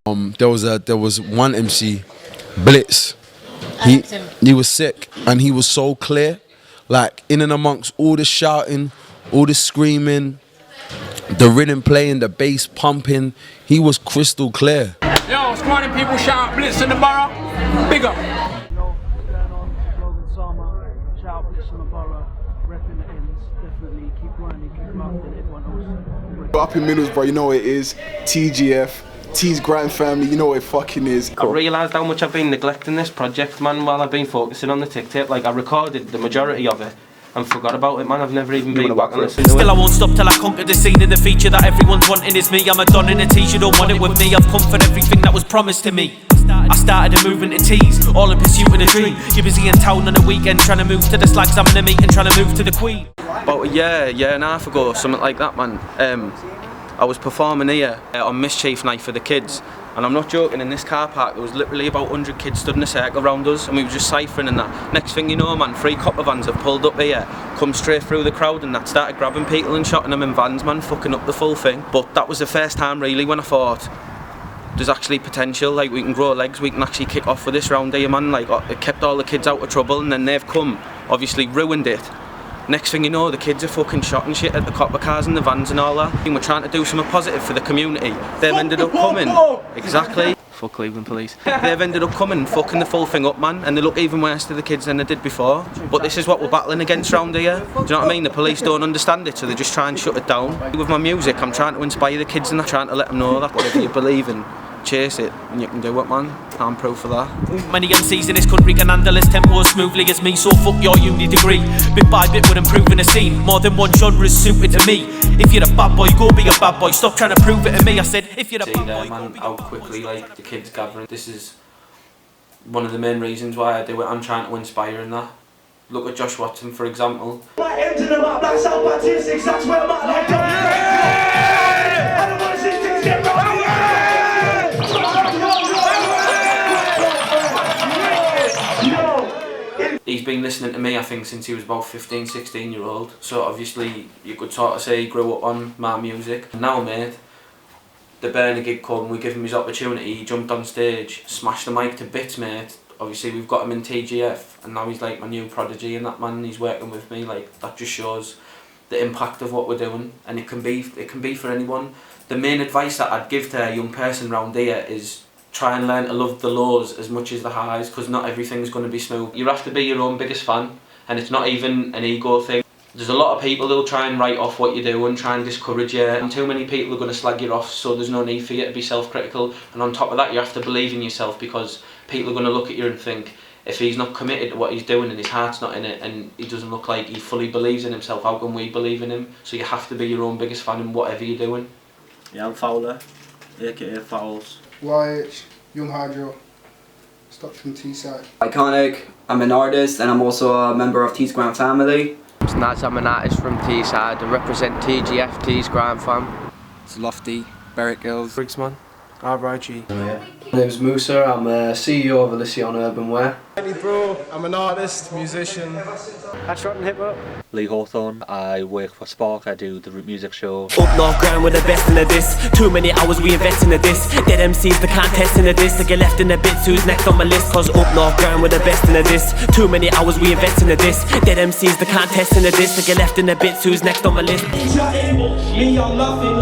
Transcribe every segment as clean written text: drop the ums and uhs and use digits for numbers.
There was one MC, Blitz. He was sick and he was so clear, like in and amongst all the shouting, all the screaming, the rhythm playing, the bass pumping. He was crystal clear. Yo, squatting people shout out Blitz in the Boro. Big up. Yo, what's going on? Logan Sama. Shout out Blitz in the Boro. Repping the ends. Definitely keep grinding, keep grafting. Everyone else. Up in Middlesbrough, you know what it is. TGF. T's Grand Family, you know what it fucking is. I realised how much I've been neglecting this project, man, while I've been focusing on the TikTok. Like, I recorded the majority of it and forgot about it, man. I've never even been back on it. Still I won't stop till I conquer the scene. And the feature that everyone's wanting is me. I'm a don in a tease, you don't want it with me. I've come for everything that was promised to me. I started a movement to tease, all in pursuit of a dream. You're busy in town on a weekend, trying to move to the slags. I'm in a meeting, trying to move to the Queen. About a year and a half ago, something like that, man. I was performing here on Mischief Night for the kids. And I'm not joking, in this car park there was literally about 100 kids stood in a circle around us and we were just ciphering and that. Next thing you know, man, 3 copper vans have pulled up here, come straight through the crowd and that, started grabbing people and shotting them in vans, man, fucking up the full thing. But that was the first time really when I thought there's actually potential, like we can grow legs, we can actually kick off with this round here, man. Like it kept all the kids out of trouble and then they've come, obviously ruined it. Next thing you know, the kids are fucking shotting shit at the copper cars and the vans and all that. And we're trying to do something positive for the community. They've ended up coming. Exactly. Fuck Cleveland police. They've ended up coming and fucking the full thing up, man. And they look even worse to the kids than they did before. But this is what we're battling against round here. Do you know what I mean? The police don't understand it, so they just try and shut it down. With my music, I'm trying to inspire the kids and I'm trying to let them know that whatever you believe in, chase it and you can do it, man. I'm proof for that. Many MCs in this country can handle this tempo as smoothly as me, so fuck your uni degree. Bit by bit we're improving the scene. More than one genre is suited to me. If you're a bad boy, go be a bad boy. Stop trying to prove it to me. I said, if you're a bad boy, man, how quickly like the kids gathering. This is one of the main reasons why I do it. I'm trying to inspire in that. Look at Josh Watson, for example. He's been listening to me, I think, since he was about 15, 16 year old. So obviously, you could sort of say he grew up on my music. Now, mate, the Burner gig come, we give him his opportunity, he jumped on stage, smashed the mic to bits, mate. Obviously, we've got him in TGF, and now he's like my new prodigy and that, man, he's working with me. Like, that just shows the impact of what we're doing, and it can be for anyone. The main advice that I'd give to a young person round here is try and learn to love the lows as much as the highs, because not everything's going to be smooth. You have to be your own biggest fan, and it's not even an ego thing. There's a lot of people who'll try and write off what you do and try and discourage you, and too many people are going to slag you off, so there's no need for you to be self-critical. And on top of that, you have to believe in yourself, because people are going to look at you and think, if he's not committed to what he's doing and his heart's not in it and he doesn't look like he fully believes in himself, how can we believe in him? So you have to be your own biggest fan in whatever you're doing. Yeah, I'm Fowler, aka Fowls. YH, Young Hydro, Stockton Teesside. Iconic, I'm an artist and I'm also a member of T's Grand Family. It's Naz, I'm an artist from Teesside. I represent TGF, T's Grand Fam. It's Lofty, Berwick Girls. Briggsman, RIG. My name's Musa, I'm a CEO of Elysion Urban Wear. Bro, I'm an artist, musician. Hatchrotten Hip Hop. Lee Hawthorne, I work for Spark, I do the music show. Up North Ground, we're the best in this. Too many hours we invest in this. Dead MCs, the contest in this. To get left in the bits, who's next on my list? Cause up North Ground, we're the best in this. Too many hours we invest in this. Dead MCs, the contest in this. To get left in the bits, who's next on my list? Me, I'm laughing,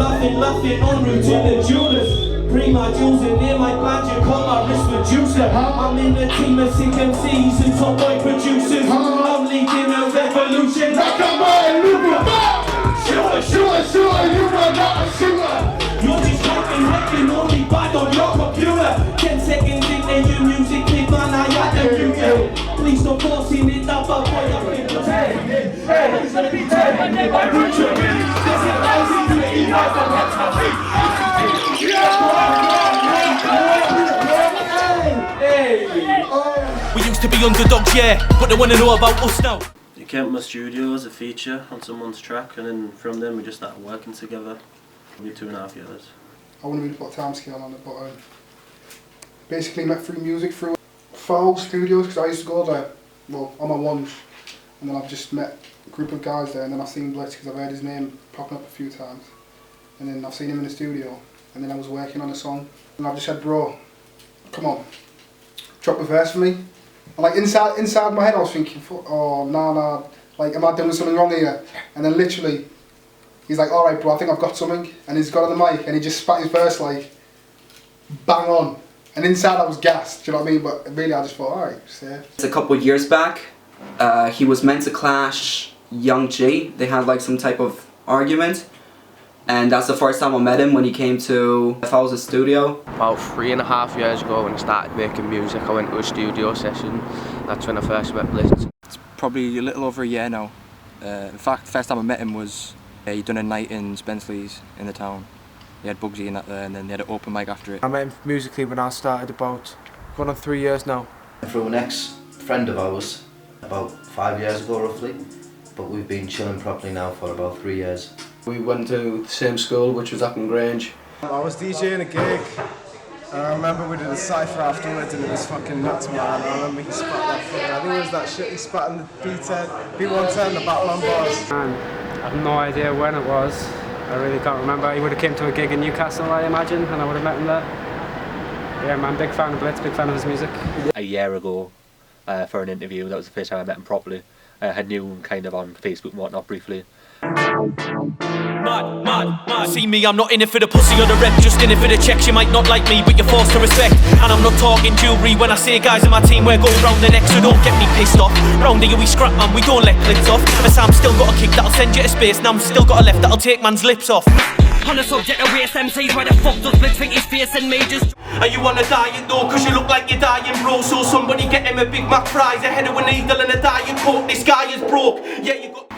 en route to the jewelers. Bring my jewels in near my budget, call my wrist producer. I'm in the team of sick MCs and top boy producers. I'm leading a revolution like a man, Sure, you are not a shooter. You're just hacking, only bad on your computer. 10 seconds in there, you music click, man, I had the beauty. Please stop forcing it up, boy, I think it's hey, it's gonna be 10, I put you in. There's a thousand to the emails that watch my feet. We used to be underdogs, yeah, but they want to know about us now. You came to my studio as a feature on someone's track, and then from then we just started working together. Probably 2.5 years. I wouldn't really put a time scale on it, but basically met through music through Foul Studios, because I used to go there, well, on my ones, and then I've just met a group of guys there, and then I've seen Blitz because I've heard his name popping up a few times, and then I've seen him in the studio, and then I was working on a song, and I just said, bro, come on, drop a verse for me. And like inside my head I was thinking, oh nah, like am I doing something wrong here? And then literally, he's like, alright bro, I think I've got something, and he's got on the mic and he just spat his verse like, bang on. And inside I was gassed, do you know what I mean? But really I just thought, alright, safe. It's a couple years back, he was meant to clash Young G. They had like some type of argument. And that's the first time I met him when he came to Fowles' studio. About 3.5 years ago when I started making music, I went to a studio session. That's when I first met Blitz. It's probably a little over a year now. In fact, the first time I met him was, he'd done a night in Spenceley's in the town. He had Bugsy and that there, and then they had an open mic after it. I met him musically when I started about, going on 3 years now. Through an ex-friend of ours, about 5 years ago roughly, but we've been chilling properly now for about 3 years. We went to the same school, which was Acton Grange. I was DJing a gig, and I remember we did a cypher afterwards, and it was fucking nuts, man. I remember he spat that fucking, I think it was that shit he spat in the B10, the Batman bars. Man, I have no idea when it was. I really can't remember. He would have came to a gig in Newcastle, I imagine, and I would have met him there. Yeah, man, big fan of Blitz, big fan of his music. A year ago, for an interview, that was the first time I met him properly. I had knew him kind of on Facebook and whatnot briefly. Mad. See me, I'm not in it for the pussy or the rep, just in it for the checks. You might not like me, but you're forced to respect. And I'm not talking jewellery when I say guys in my team wear gold round the neck, so don't get me pissed off. Round here we scrap man, we don't let Blitz off. As I'm still got a kick that'll send you to space, and I'm still got a left that'll take man's lips off. On the subject of waste MCs, why the fuck does Blitz think he's facing majors? Are you on a diet though? Cause you look like you're dying, bro. So somebody get him a Big Mac fries, a head of a needle and a diet coke. This guy is broke. Yeah, you got.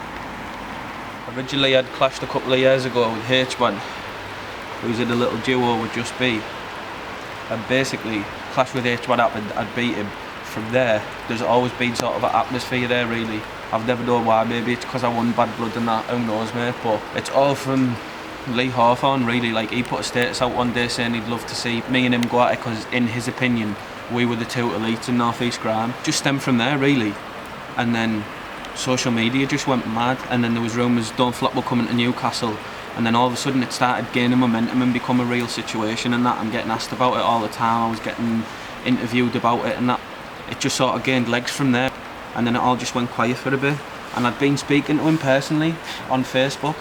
Originally I'd clashed a couple of years ago with H1, who was in a little duo with Just Be. And basically, clash with H1 happened, I'd beat him. From there, there's always been sort of an atmosphere there really. I've never known why, maybe it's because I won Bad Blood and that, who knows mate, but it's all from Lee Hawthorne really. Like, he put a status out one day saying he'd love to see me and him go at it because in his opinion we were the two elites in North East Grime. Just stemmed from there really. And then social media just went mad, and then there was rumours Don't Flop were coming to Newcastle, and then all of a sudden it started gaining momentum and become a real situation, and that I'm getting asked about it all the time. I was getting interviewed about it, and that it just sort of gained legs from there, and then it all just went quiet for a bit. And I'd been speaking to him personally on Facebook.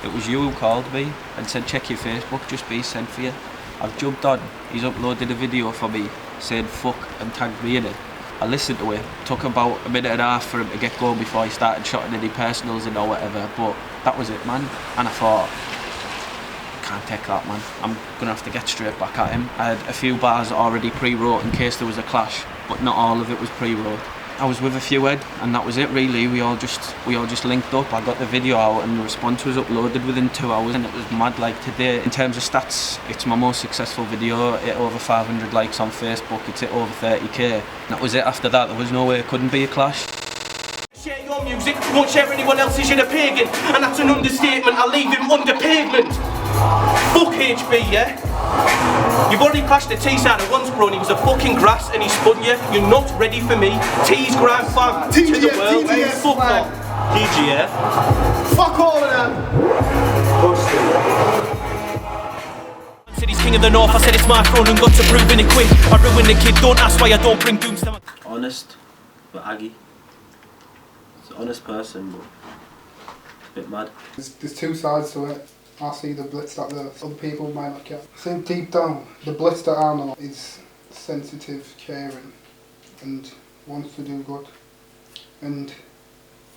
It was you who called me and said check your Facebook, Just Be sent for you. I've jumped on, he's uploaded a video for me saying fuck and tagged me in it. I listened to it, took about a minute and a half for him to get going before he started shotting any personals in or whatever, but that was it man. And I thought, can't take that man, I'm gonna have to get straight back at him. I had a few bars already pre-wrote in case there was a clash, but not all of it was pre-wrote. I was with a few Ed, and that was it really. We all just linked up. I got the video out and the response was uploaded within 2 hours, and it was mad. Like today, in terms of stats, it's my most successful video. It hit over 500 likes on Facebook, it's hit over 30k. That was it. After that, there was no way it couldn't be a clash. Share your music, won't share anyone else's, you're a pagan. And that's an understatement, I'll leave him under pavement. Fuck HB, yeah? You've already clashed the T-side once, bro, and he was a fucking grass and he spun you. You're not ready for me. T's Grime fam to the world. Fuck off. TGF. Fuck all of them. Said he's king of the north, I said it's my throne and got to proving it quick. I ruin the kid, don't ask why I don't bring dooms to my... Honest, but Aggie. He's an honest person, but a bit mad. There's two sides to it. I see the Blitz that the other people might not get. I think deep down, the Blitz that I know is sensitive, caring, and wants to do good. And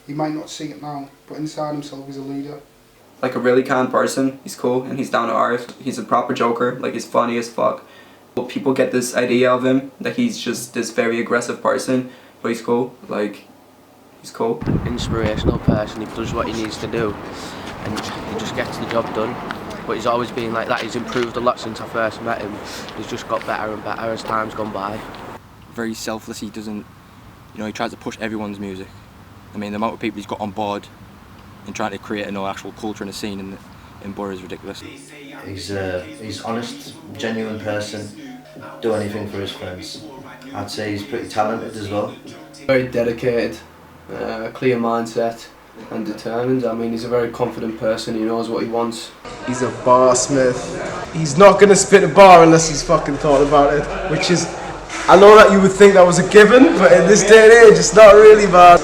he might not see it now, but inside himself he's a leader. Like a really kind person, he's cool and he's down to earth. He's a proper joker, like he's funny as fuck. But people get this idea of him, that he's just this very aggressive person, but he's cool, like, he's cool. Inspirational person, he does what he needs to do. And he just gets the job done. But he's always been like that. He's improved a lot since I first met him. He's just got better and better as time's gone by. Very selfless, he doesn't, he tries to push everyone's music. I mean, the amount of people he's got on board and trying to create an actual culture and a scene in Boro is ridiculous. He's honest, genuine person, do anything for his friends. I'd say he's pretty talented as well. Very dedicated, clear mindset. And determined. I mean, he's a very confident person, he knows what he wants. He's a bar smith. he's not gonna spit a bar unless he's fucking thought about it, which is, I know that you would think that was a given, but in this day and age, it's not really, man.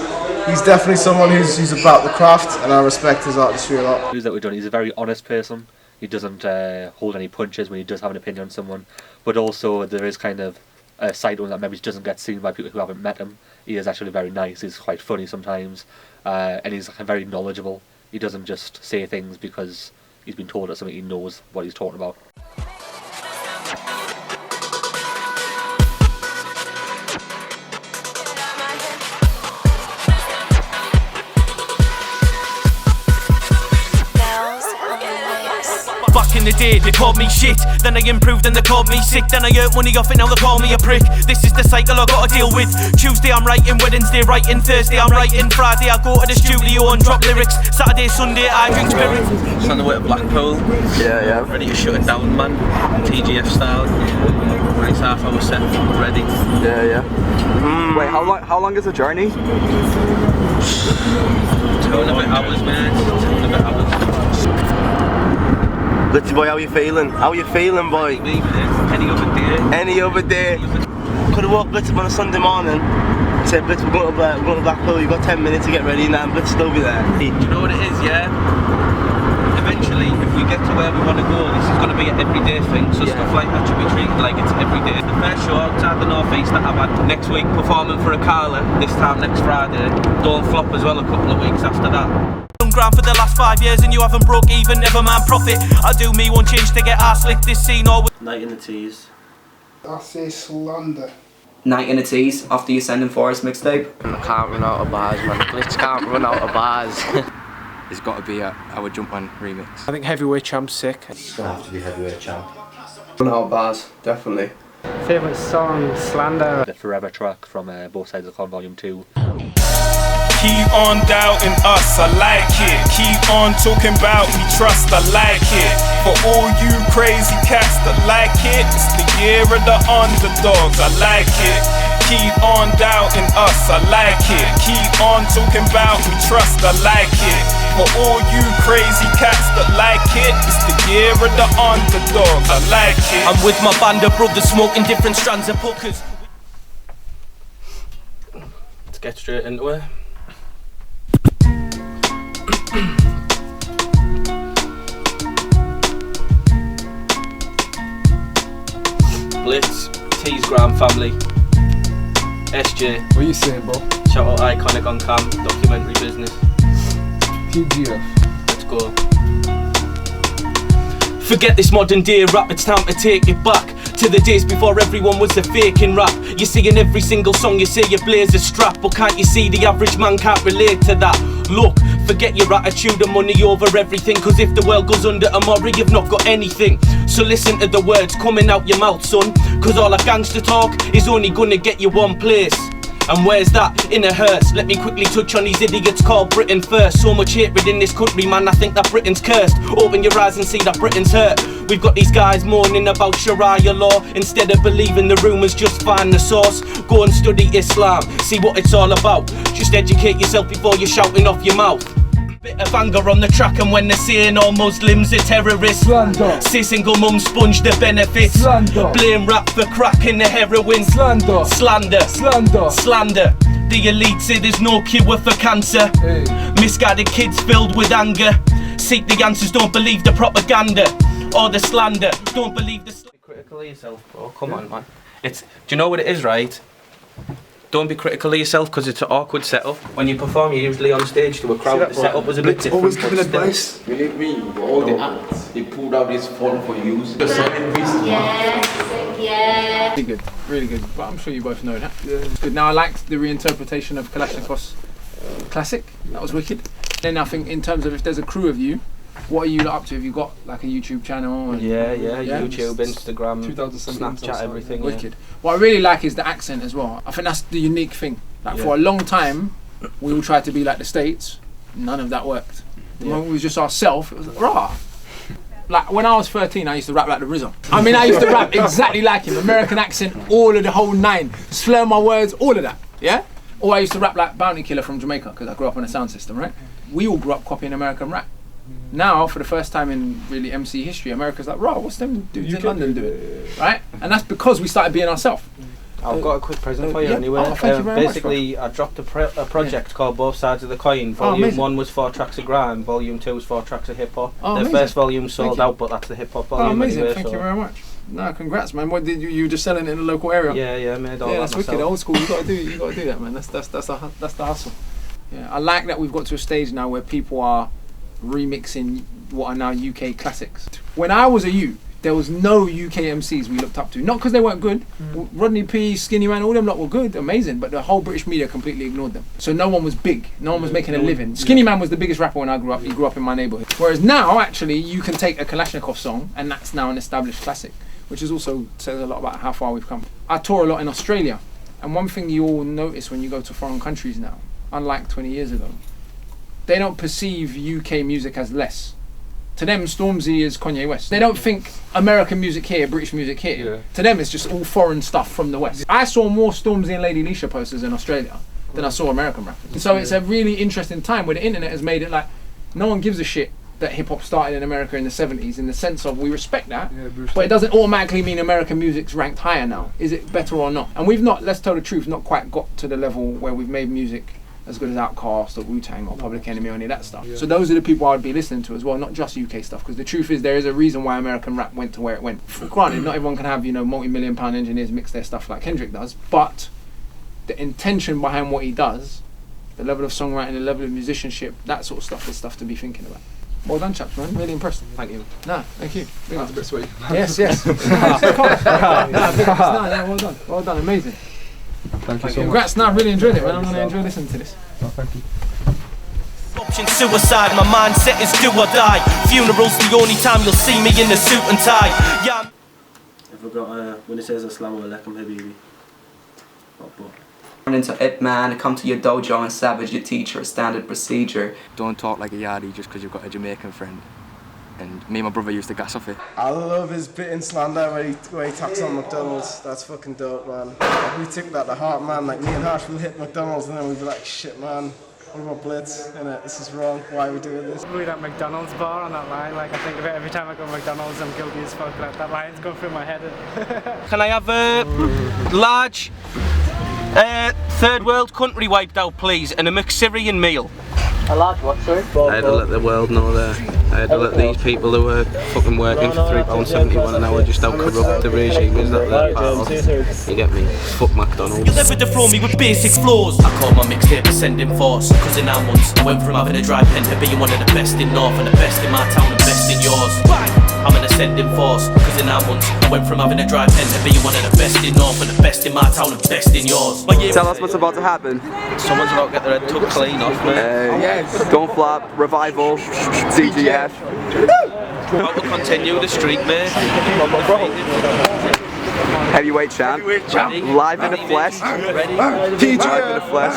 He's definitely someone who's about the craft, and I respect his artistry a lot. That we've done. He's a very honest person. He doesn't hold any punches when he does have an opinion on someone, but also there is kind of a side to him that maybe doesn't get seen by people who haven't met him. He is actually very nice. He's quite funny sometimes, and he's very knowledgeable. He doesn't just say things because he's been told something. He knows what he's talking about. Back in the day, they called me shit. Then I improved and they called me sick. Then I earned money off it, now they call me a prick. This is the cycle I gotta deal with. Tuesday I'm writing, Wednesday writing, Thursday I'm writing, Friday I go to the studio and drop lyrics. Saturday, Sunday I drink spirits. It's on the way to Blackpool. Yeah. Ready to shut it down, man. TGF style. Nice half-hour set, ready. Yeah. Wait, how long is the journey? 2 and a bit hours, man. 2 and a bit hours. Blitzy boy, how you feeling? How you feeling, boy? Any other day. Any other day. Could have walked Blitz up on a Sunday morning. Said, Blitz, we're going to Blackpool. You've got 10 minutes to get ready, and then Blitz will be there. Do you know what it is, yeah? Eventually, if we get to where we want to go, this is going to be an everyday thing. So stuff like that should be treated like it's everyday. The first show outside the North East that I've had next week, performing for a Carla, this time next Friday. Don't flop as well a couple of weeks after that. Ground for the last 5 years and you haven't broke even, never mind profit. I do me, won't change to get ass licked this scene or Night in the Tees. I say slander. Night in the Tees after your Sending Forest mixtape. I can't run out of bars, man. Blitz can't run out of bars. It's got to be our Jumpman remix. I think Heavyweight Champ's sick. It's gonna have to be Heavyweight Champ. Run out of bars, definitely. Favourite song, Slander. The Forever track from Both Sides of the Con Volume 2. Keep on doubting us, I like it. Keep on talking about we trust, I like it. For all you crazy cats that like it, it's the year of the underdogs, I like it. Keep on doubting us, I like it. Keep on talking about we trust, I like it. For all you crazy cats that like it, it's the year of the underdogs, I like it. I'm with my band of brothers smoking different strands of hookers. Let's get straight into it. Blitz, T's Grand Family, SJ. What are you saying, bro? Shout out Iconic on Cam, documentary business. TGF. Let's go. Forget this modern day rap, it's time to take it back to the days before everyone was a fake in rap. You see in every single song you say you blaze a strap, but can't you see the average man can't relate to that? Look, forget your attitude and money over everything, cause if the world goes under tomorrow you've not got anything. So listen to the words coming out your mouth, son, cause all that gangster talk is only gonna get you one place. And where's that? In a hearse. Let me quickly touch on these idiots called Britain first. So much hatred in this country, man, I think that Britain's cursed. Open your eyes and see that Britain's hurt. We've got these guys mourning about Sharia law. Instead of believing the rumours, just find the source. Go and study Islam, see what it's all about. Just educate yourself before you're shouting off your mouth. Bit of anger on the track, and when they're saying all Muslims are terrorists, slander. Say single mum sponge the benefits, slander. Blame rap for crack and the heroin, slander. Slander, slander, slander. The elite say there's no cure for cancer. Hey. Misguided kids filled with anger. Seek the answers, don't believe the propaganda or the slander. Don't believe the Critical of yourself, bro. Come on, man. It's. Do you know what it is, right? Don't be critical of yourself because it's an awkward setup. When you perform, you're usually on stage to a crowd. The setup was a bit different. Always giving advice. Believe me, all the acts, they pulled out this phone for use. The song Yeah. Really good, really good. But I'm sure you both know that. Yeah. It's good. Now I liked the reinterpretation of Kalashnikov's classic. That was wicked. Then I think in terms of if there's a crew of you, what are you up to? Have you got like a YouTube channel? And, yeah, YouTube, Instagram, Snapchat, everything. Wicked. What I really like is the accent as well. I think that's the unique thing. Like for a long time, we all tried to be like the States. None of that worked. When we was just ourselves, it was like, rah. Like when I was 13, I used to rap like the RZA. I mean, I used to rap exactly like him. American accent, all of the whole nine. Slur my words, all of that. Yeah? Or I used to rap like Bounty Killer from Jamaica because I grew up on a sound system, right? We all grew up copying American rap. Now, for the first time in really MC history, America's like, "Raw, what's them dudes in London doing?" Right? And that's because we started being ourselves. I've got a quick present for you yeah. anyway. Oh, thank you very basically, much, I dropped a project called Both Sides of the Coin. Volume 1 was 4 tracks of grime, Volume 2 was 4 tracks of hip hop. Oh, the amazing. first volume sold out, but that's the hip hop volume. Oh, amazing! Anyway, Thank so. you very much. No, congrats, man. What did you were just selling it in the local area? Yeah, made all that that's myself. wicked. Old school. You gotta do that, man. That's the hustle. Yeah, I like that we've got to a stage now where people are remixing what are now UK classics. When I was a youth, there was no UK MCs we looked up to. Not because they weren't good. Rodney P, Skinny Man, all them lot were good, amazing, but the whole British media completely ignored them. So no one was big. No one was making a living. Skinny Man was the biggest rapper when I grew up. He grew up in my neighbourhood. Whereas now, actually, you can take a Kalashnikov song and that's now an established classic, which is also says a lot about how far we've come. I tour a lot in Australia, and one thing you all notice when you go to foreign countries now, unlike 20 years ago, they don't perceive UK music as less. To them, Stormzy is Kanye West. They don't think American music here, British music here. Yeah. To them, it's just all foreign stuff from the West. I saw more Stormzy and Lady Leisha posters in Australia than I saw American rappers. So it's a really interesting time where the internet has made it like no one gives a shit that hip hop started in America in the 70s, in the sense of we respect that, but it doesn't automatically mean American music's ranked higher now. Is it better or not? And we've not, let's tell the truth, not quite got to the level where we've made music as good as Outkast or Wu-Tang or Public Enemy or any of that stuff. So those are the people I'd be listening to as well, not just UK stuff, because the truth is there is a reason why American rap went to where it went. Granted, not everyone can have, multi-million-pound engineers mix their stuff like Kendrick does, but the intention behind what he does, the level of songwriting, the level of musicianship, that sort of stuff is stuff to be thinking about. Well done, chaps, man. Really impressed. Thank you. No, thank you. That's a bit sweet. Yes. Well done. Amazing. Thank you so Congrats. much. I really enjoyed it, man. I'm going to enjoy listening to this. Oh, thank you. Option suicide, my mindset is do or die. Funeral's the only time you'll see me in a suit and tie. Yeah. If I got when it says Assalamu alaikum habibi. Turn into it, man. Come to your dojo and savage your teacher. Standard procedure. Don't talk like a yardie just because you've got a Jamaican friend. And me and my brother used to gas off it. I love his bit in slander where he talks on McDonald's. That's fucking dope, man. We take that to heart, man. Like me and Harsh will hit McDonald's and then we'd be like, shit, man. What about Blitz? Innit? This is wrong. Why are we doing this? Probably that McDonald's bar on that line. Like I think of it every time I go to McDonald's. I'm guilty as fuck. Like that line's going through my head. Can I have a large third world country wiped out, please, and a McSyrian meal? A large what, sorry? I had to let the world know that. I had to let these people who were fucking working for £3.71 an hour just how corrupt the regime is that they're part of. You get me? Fuck McDonald's. You'll never defraud me with basic flaws. I call my mixtape Ascending Force, cause in 9 months I went from having a dry pen to being one of the best in North and the best in my town and best in yours. I'm an ascending force, cause in 9 months I went from having a dry pen to being one of the best in North and the best in my town and best in yours. Tell us what's about to happen. Someone's about to get their head tucked clean off, mate. Don't Flop, Revival, CGF. About to continue the streak, mate. Heavyweight champ. Live in the flesh. Live in the flesh.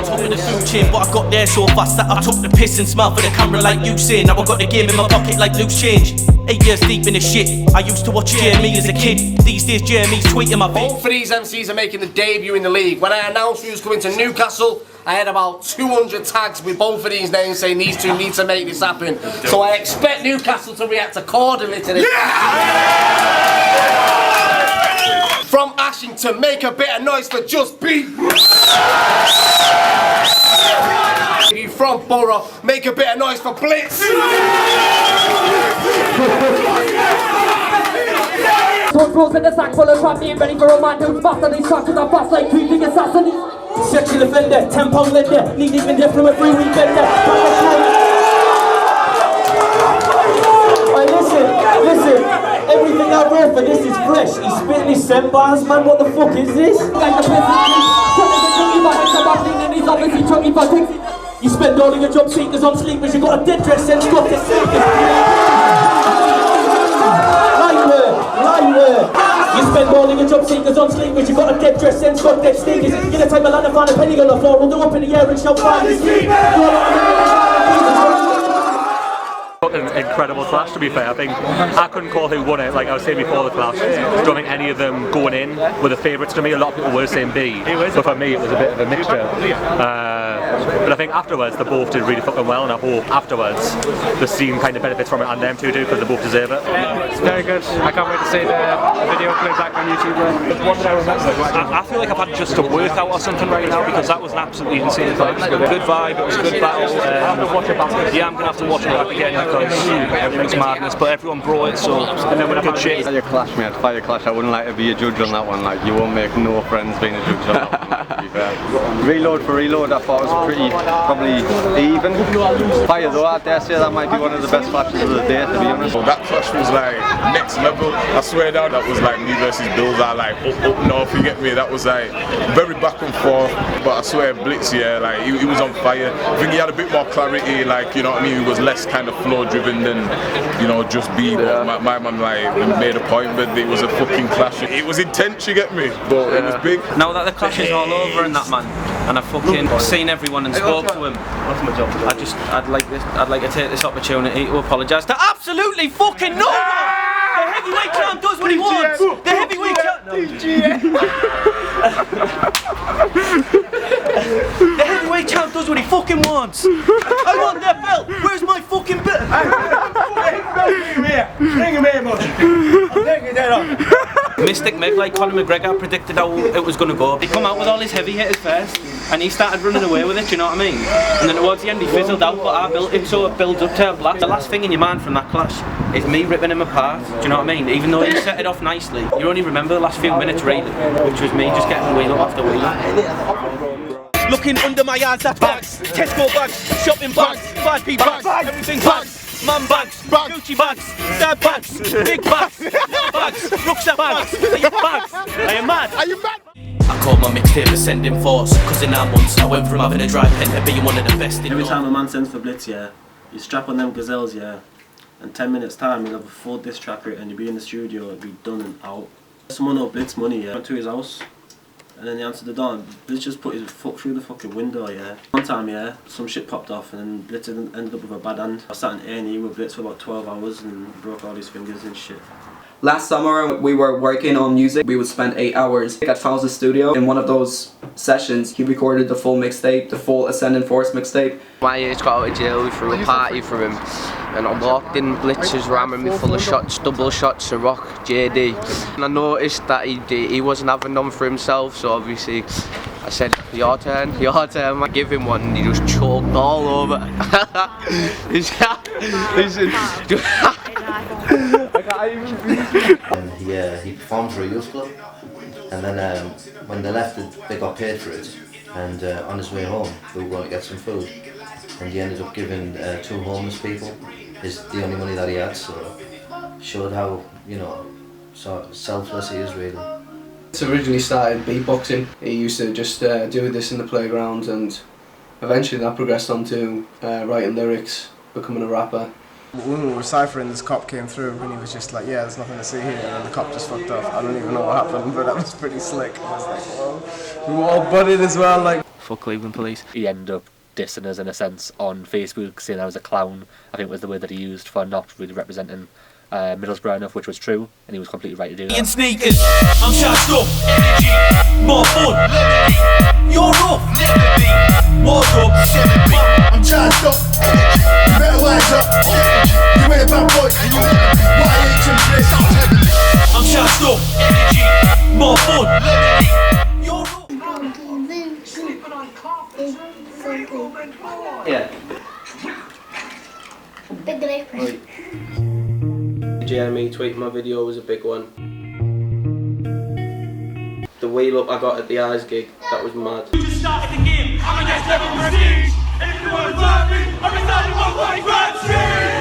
Top of the food chain, but I got there so fast that I took the piss and smiled for the camera like you saying. Now I got the game in my pocket like loose change. 8 years deep in the shit. I used to watch Jeremy as a kid. These days Jeremy's tweeting my Both of these MCs are making the debut in the league. When I announced we was coming to Newcastle, I had about 200 tags with both of these names saying these two need to make this happen. So I expect Newcastle to react accordingly to this. From Ashington, make a bit of noise for Just Beat. You from Boro, make a bit of noise for Blitz. Sword rolls in the sack full of crap, being ready for a man who's fast on these tracks with a fast like creeping assassin. Sexual offender, 10 pound lender, need even there from a 3-week bender. Listen, everything I wrote for this is fresh. He's spitting his 7 bars, man, what the fuck is this? He's obviously chucking for things. You spend all of your job seekers on sleepers, you got a dead dress and stuff to sleep. You spend all of your job seekers on sleepers, you got a dead dress and stuff dead sneakers. You're gonna take a land and find a penny on the floor, roll them up in the air and shout fire. incredible clash, to be fair. I think I couldn't call who won it, like I was saying before the clash. I don't think any of them going in were the favourites to me. A lot of people were saying B, but for me it was a bit of a mixture. But I think afterwards they both did really fucking well, and I hope afterwards the scene kind of benefits from it, and them two do, because they both deserve it. It's very good. I can't wait to see the video played back on YouTube. I feel like I've had just a workout or something right now, because that was an absolutely insane clash. Good vibe, it was a good battle. Yeah, I'm going to have to watch it back again because everything's madness, but everyone brought it, so good shit. Fire clash, mate, fire clash. I wouldn't like to be a judge on that one. Like, you won't make no friends being a judge on that one, to be fair. Reload for reload, I thought it was pretty, probably even. Fire though, I dare say that might be one of the best clashes of the day, to be honest. That clash was like next level. I swear down, that was like me versus Bills. I like up north, you get me? That was like very back and forth. But I swear, Blitz, yeah, like he was on fire. I think he had a bit more clarity, like, you know what I mean? He was less kind of flow driven than, you know, just B. But my man like made a point, but it was a fucking clash. It was intense, you get me? But it was big. Now that the clash is all over and that, man, and I've fucking seen everyone and spoke to him, I'd like to take this opportunity to apologise to absolutely fucking no one! The heavyweight champ does what he wants! The heavyweight champ... The heavyweight champ does what he fucking wants! I want that belt! Where's my fucking belt? Bring him here! Bring him here, Moji! I'm taking that off! Mystic Meg, like Conor McGregor, predicted how it was going to go. He come out with all his heavy hitters first, and he started running away with it, do you know what I mean? And then towards the end he fizzled out, but I built him so it builds up to a blast. The last thing in your mind from that clash is me ripping him apart, do you know what I mean? Even though he set it off nicely, you only remember the last few minutes really, which was me just getting wheel up after wheel up. Looking under my eyes at bags, Tesco bags, shopping bags, 5p bags, everything bags. Man bags, Gucci bags, dad bags, big bags, bags, rucksack bags, are you bags? Are you mad? Are you mad? I called my mixtape Ascending Force, cause in 9 months I went from having a dry pen to being one of the best in. Every time a man sends for Blitz, yeah, you strap on them gazelles, yeah, and 10 minutes time you'll have a full disc track and you'll be in the studio, it'll be done and out. Someone owed Blitz money, yeah, went to his house, and then he answered the door, and Blitz just put his foot through the fucking window, yeah. One time, yeah, some shit popped off and then Blitz ended up with a bad hand. I sat in A&E with Blitz for about 12 hours and broke all his fingers and shit. Last summer we were working on music. We would spend 8 hours at Fowles' studio. In one of those sessions he recorded the full mixtape, the full Ascending Force mixtape. My age got out of jail, we threw a party for him, and I walked in, Blitz was ramming me full of shots, double shots of Rock, JD. And I noticed that he wasn't having none for himself, so obviously I said, your turn, I give him one, and he just choked all over. He performed for a youth club, and then when they left, they got paid for it. And on his way home, they were going to get some food, and he ended up giving 2 homeless people the only money that he had. So showed how, you know, so selfless he is really. It's originally started beatboxing. He used to just do this in the playground, and eventually that progressed on to writing lyrics, becoming a rapper. When we were ciphering, this cop came through and he was just like, yeah, there's nothing to see here, and then the cop just fucked off. I don't even know what happened, but that was pretty slick. I was like, whoa. We were all butted as well, like. Fuck Cleveland police. He ended up dissing us in a sense on Facebook, saying I was a clown, I think was the word that he used, for not really representing Middlesbrough enough, which was true, and he was completely right to do that. In sneakers, I'm charged up, energy, more fun, you're off, wardrobe, I'm charged up, you better wise up, you ain't a bad boy, why ain't you this? I'm charged up, energy, more fun, you're off. Yeah. Big leg. Jeremy tweeting my video was a big one. The wheel up I got at the Eyes gig, that was mad. You just started the game, I'm a next level prestige. And if you want to drive me, I'm residing on White Grand Street.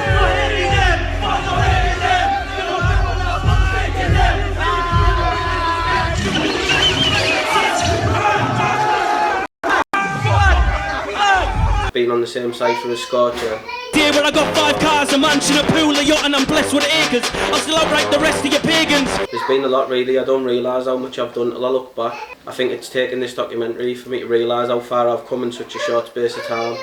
You're hitting them, I'm not hitting them. You're not everyone else, I'm taking them. Been on the same cipher as Scorcher. Here where I got 5 cars, a mansion, a pool, a yacht, and I'm blessed with acres. I'll still outright the rest of your pagans. There's been a lot really, I don't realise how much I've done till I look back. I think it's taken this documentary for me to realise how far I've come in such a short space of time.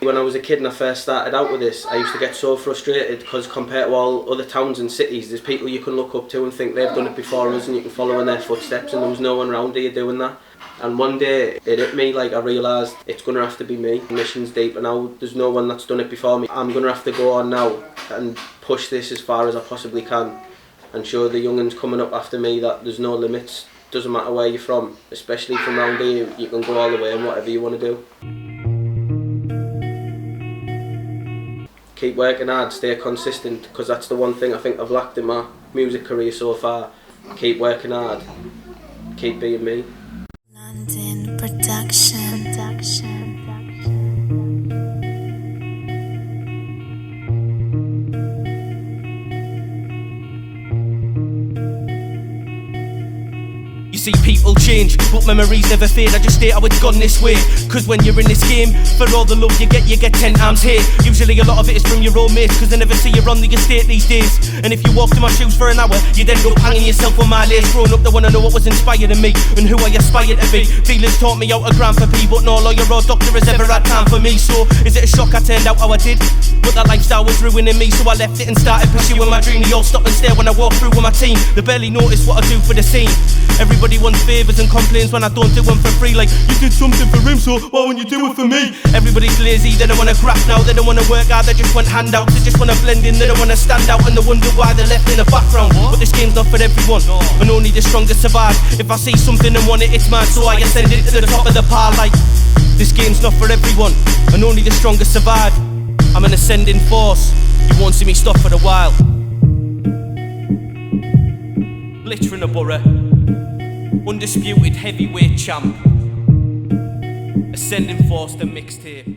When I was a kid and I first started out with this, I used to get so frustrated because compared to all other towns and cities, there's people you can look up to and think they've done it before us and you can follow in their footsteps, and there was no one around here doing that. And one day it hit me, like I realised it's going to have to be me. Mission's deep and now there's no one that's done it before me. I'm going to have to go on now and push this as far as I possibly can and show the young'uns coming up after me that there's no limits. Doesn't matter where you're from, especially from around here, you can go all the way and whatever you want to do. Keep working hard, stay consistent, because that's the one thing I think I've lacked in my music career so far. Keep working hard, keep being me. London Production. See people change, but memories never fade. I just state how it's gone this way. Cause when you're in this game, for all the love you get 10 times hate. Usually a lot of it is from your own mates, cause I never see you on the estate these days. And if you walked in my shoes for an hour, you'd end up hanging yourself on my lace. Growing up, they wanna know what was inspired in me and who I aspired to be. Feelings taught me how to grind for P, but no lawyer or doctor has ever had time for me. So is it a shock I turned out how I did? But that lifestyle was ruining me, so I left it and started pursuing my dream. They all stop and stare when I walk through with my team. They barely notice what I do for the scene. Everybody wants favours and complains when I don't do them for free. Like, you did something for him, so why won't you do it for me? Everybody's lazy, they don't wanna graft now. They don't wanna work hard, they just want handouts. They just wanna blend in, they don't wanna stand out. And they wonder why they're left in the background. But this game's not for everyone, and only the strongest survive. If I see something and want it, it's mine, so I ascend it to the top of the pile. Like, this game's not for everyone, and only the strongest survive. I'm an ascending force, you won't see me stop for a while. Blitz from the Boro, undisputed heavyweight champ. Ascending force, the mixtape.